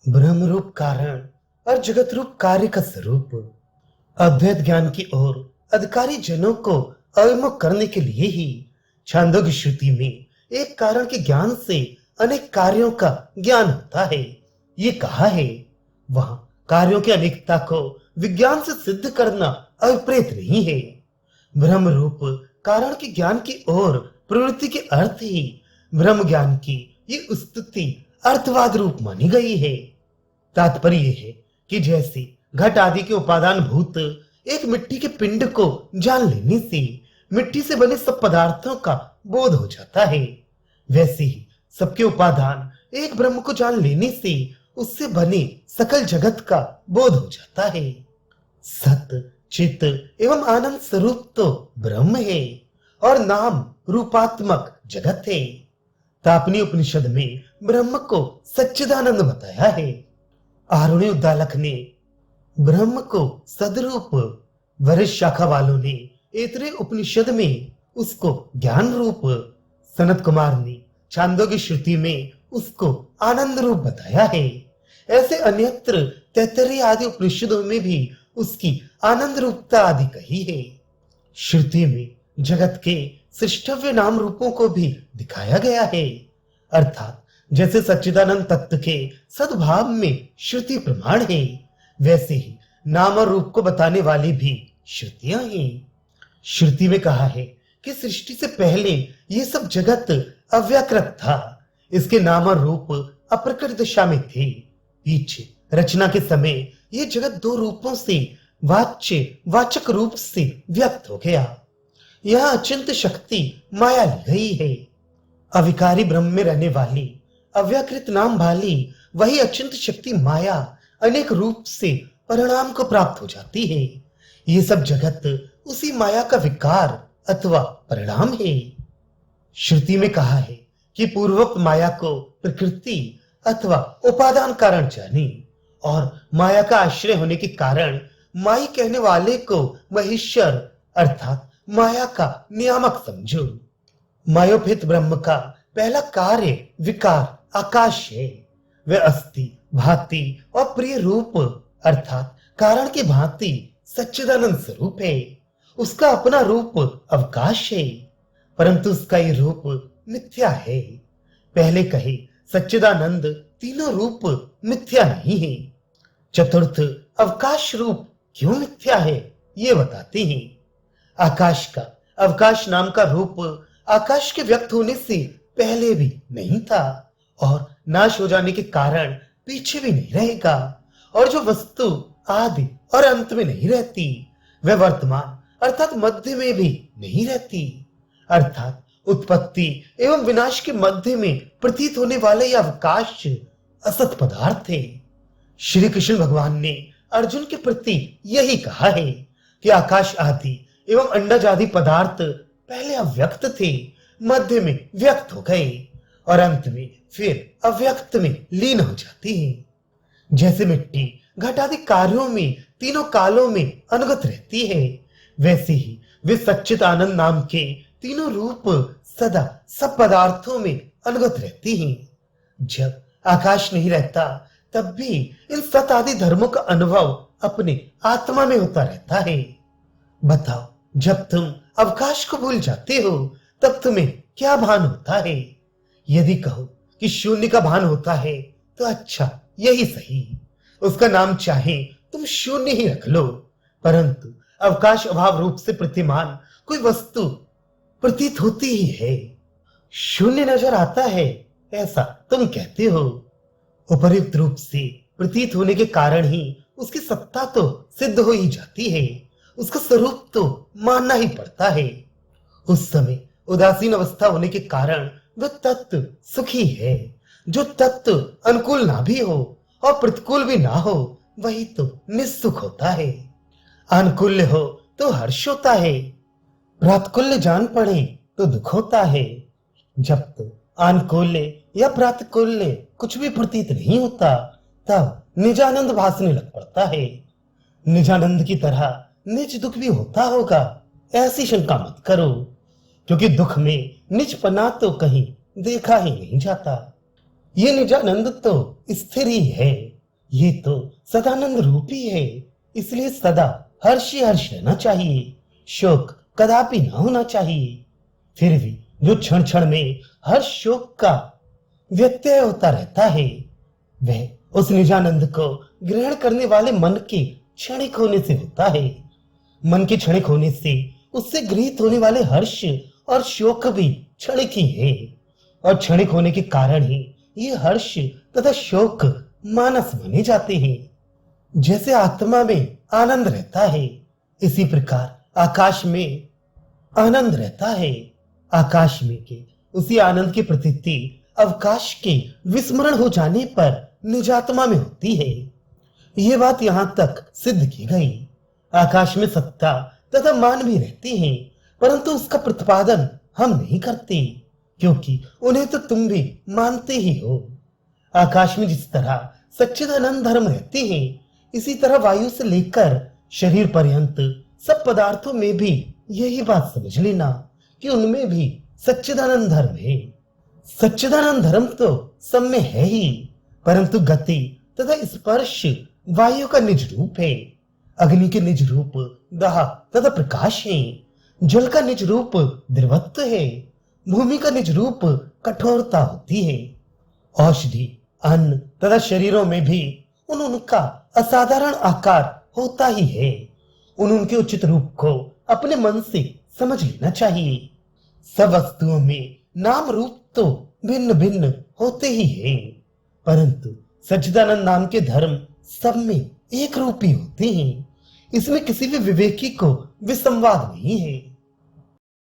ब्रह्म रूप कारण और जगत रूप कार्य का स्वरूप अद्वैत ज्ञान की ओर अधिकारी जनों को अभिमुख करने के लिए ही छांदोग्य श्रुति में एक कारण के ज्ञान से अनेक कार्यों का ज्ञान होता है। ये कहा है, वहां कार्यों की अनेकता को विज्ञान से सिद्ध करना अभिप्रेत नहीं है। ब्रह्म रूप कारण के ज्ञान की ओर प्रवृत्ति के अर्थ ही ब्रह्म ज्ञान की ये स्तुति अर्थवाद रूप मानी गई है। तात्पर्य यह है कि जैसे घट आदि के उपादान भूत एक मिट्टी के पिंड को जान लेने से मिट्टी से बने सब पदार्थों का बोध हो जाता है, वैसे ही सबके उपादान एक ब्रह्म को जान लेने से उससे बने सकल जगत का बोध हो जाता है। सत चित एवं आनंद स्वरूप तो ब्रह्म है और नाम रूपात्मक जगत है। तापनी उपनिषद में ब्रह्म को सच्चिदानंद बताया है। आरुणि उद्दालक ने ब्रह्म को सदरूप, वरिष्ठ शाखा वालों ने ऐतरेय उपनिषद में उसको ज्ञान रूप, सनत कुमार ने छांदोग्य श्रुति में उसको आनंद रूप बताया है। ऐसे अन्यत्र तैत्तरीय आदि उपनिषदों में भी उसकी आनंद रूपता आदि कही है। श्रुति में जगत के सृष्टव्य नाम रूपों को भी दिखाया गया है, अर्थात जैसे सच्चिदानंद तत्व के सद्भाव में श्रुति प्रमाण है, वैसे ही नाम और रूप को बताने वाली भी श्रुतियां हैं। श्रुति में कहा है कि सृष्टि से पहले ये सब जगत अव्याकृत था, इसके नाम और रूप अप्रकट दशा में थे। पीछे रचना के समय ये जगत दो रूपों से वाच्य वाचक रूप से व्यक्त हो गया। यह अचिंत शक्ति माया ली गई है। अविकारी ब्रह्म में रहने वाली अव्याकृत नाम वाली वही अचिंत शक्ति माया अनेक रूप से परिणाम को प्राप्त हो जाती है। ये सब जगत उसी माया का विकार अथवा परिणाम है। श्रुति में कहा है कि पूर्वोक्त माया को प्रकृति अथवा उपादान कारण जाने और माया का आश्रय होने के कारण माई कहने वाले को महेश्वर अर्थात माया का नियामक समझो। मायोपित ब्रह्म का पहला कार्य विकार आकाश है। वह अस्थि भांति और प्रिय रूप अर्थात कारण के भांति सच्चिदानंद स्वरूप है। उसका अपना रूप अवकाश है, परंतु उसका ये रूप मिथ्या है। पहले कहे सच्चिदानंद तीनों रूप मिथ्या नहीं है। चतुर्थ अवकाश रूप क्यों मिथ्या है ये बताते हैं। आकाश का अवकाश नाम का रूप आकाश के व्यक्त होने से पहले भी नहीं था और नाश हो जाने के कारण पीछे भी नहीं रहेगा। और जो वस्तु आदि और अंत में नहीं रहती वह वर्तमान अर्थात मध्य में भी नहीं रहती, अर्थात उत्पत्ति एवं विनाश के मध्य में प्रतीत होने वाला यह अवकाश असत पदार्थ है। श्री कृष्ण भगवान ने अर्जुन के प्रति यही कहा है कि आकाश आदि एवं अंडज आदि पदार्थ पहले अव्यक्त थे, मध्य में व्यक्त हो गए और अंत में फिर अव्यक्त में लीन हो जाती है। जैसे मिट्टी घट आदि कार्यों में तीनों कालों में अनुगत रहती है, वैसे ही वे सच्चित आनंद नाम के तीनों रूप सदा सब पदार्थों में अनुगत रहती हैं। जब आकाश नहीं रहता तब भी इन सत आदि धर्मों का अनुभव अपने आत्मा में होता रहता है। बताओ, जब तुम अवकाश को भूल जाते हो तब तुम्हें क्या भान होता है? यदि कहो कि शून्य का भान होता है तो अच्छा, यही सही, उसका नाम चाहे तुम शून्य ही रख लो, परंतु अवकाश अभाव रूप से प्रतिमान कोई वस्तु प्रतीत होती ही है। शून्य नजर आता है ऐसा तुम कहते हो। उपर्युक्त रूप से प्रतीत होने के कारण ही उसकी सत्ता तो सिद्ध हो ही जाती है, उसका स्वरूप तो मानना ही पड़ता है। उस समय उदासीन अवस्था होने के कारण वह तत्व सुखी है। जो तत्व अनुकूल ना भी हो और प्रतिकूल भी ना हो वही तो निस्सुख होता है। अनुकूल्य हो तो हर्ष होता है, प्रातकुल्य जान पड़े तो दुख होता है। जब तो अनुकूल्य या प्रातकुल्य कुछ भी प्रतीत नहीं होता तब निजानंद भासने लग पड़ता है। निजानंद की तरह निज दुख भी होता होगा ऐसी शंका मत करो, क्योंकि दुख में निजपना तो कहीं देखा ही नहीं जाता। ये निजानंद तो स्थिर ही है, ये तो सदानंद रूप ही है, इसलिए सदा हर्ष ही हर्ष रहना चाहिए, शोक कदापि ना होना चाहिए। फिर भी जो क्षण क्षण में हर्ष शोक का व्यत्यय होता रहता है, वह उस निजानंद को ग्रहण करने वाले मन के क्षणिक होने से होता है। मन के क्षणिक होने से उससे गृहीत होने वाले हर्ष और शोक भी क्षणिक ही है, और क्षणिक होने के कारण ही ये हर्ष तथा शोक मानस बने जाते हैं। जैसे आत्मा में आनंद रहता है, इसी प्रकार आकाश में आनंद रहता है। आकाश में के उसी आनंद की प्रतीति अवकाश के विस्मरण हो जाने पर निजात्मा में होती है। ये बात यहां तक सिद्ध की गई। आकाश में सत्ता तथा मान भी रहते हैं, परंतु उसका प्रतिपादन हम नहीं करते, क्योंकि उन्हें तो तुम भी मानते ही हो। आकाश में जिस तरह सच्चिदानंद धर्म रहते हैं, इसी तरह वायु से लेकर शरीर पर्यंत सब पदार्थों में भी यही बात समझ लेना कि उनमें भी सच्चिदानंद धर्म है। सच्चिदानंद धर्म तो सब में है ही, परंतु गति तथा स्पर्श वायु का निज रूप है, अग्नि के निज रूप दाह तथा प्रकाश है, जल का निज रूप द्रवत्व है, भूमि का निज रूप कठोरता होती है। औषधि अन्न तथा शरीरों में भी उनका असाधारण आकार होता ही है। उनके उचित रूप को अपने मन से समझ लेना चाहिए। सब वस्तुओं में नाम रूप तो भिन्न भिन्न होते ही हैं, परंतु सच्चिदानंद नाम के धर्म सब में एक रूप ही होते हैं। इसमें किसी भी विवेकी को विसंवाद नहीं है।